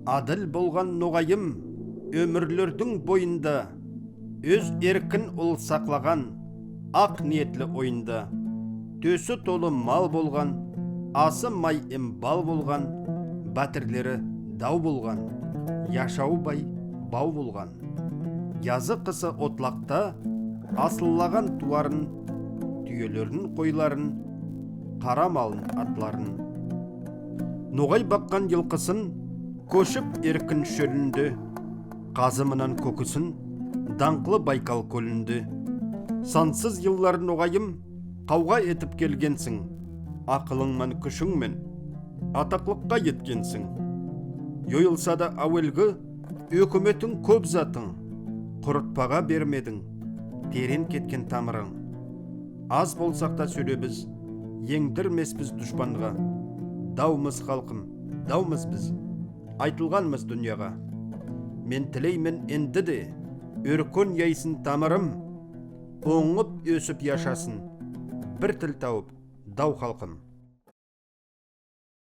Адыл болған ноғайым, өмірлердің бойында, өз еркін ұл сақлаған, ақ ниетлі ойында. Төсі толы мал болған, асы май бал болған, бәтірлері дау болған, яшау бай бау болған. Язы қысы отлақта, асыллаған туарын, түйелерін қойларын, қара малын атларын. Ноғай баққан елқысын, көшіп еркін шөлінді, қазымынан көкісін, даңқлы Байкал көлінді. Сансыз еллар ноғайым, қауға етіп келгенсің, ақылыңмен күшіңмен, атақлыққа еткенсің. Йойылса да әуелгі, өкіметің көп затың, құрытпаға бермедің, терен кеткен тамырың. Аз болсақта сөйлебіз, еңдірмеспіз дұшпанға. Даумыз халқым, даумыз біз, айтылғанмыз дүнияға. Мен тілеймін енді де, өркөн яйсын тамырым, оңып өсіп яшасын, бір тіл тауып, дау халқым.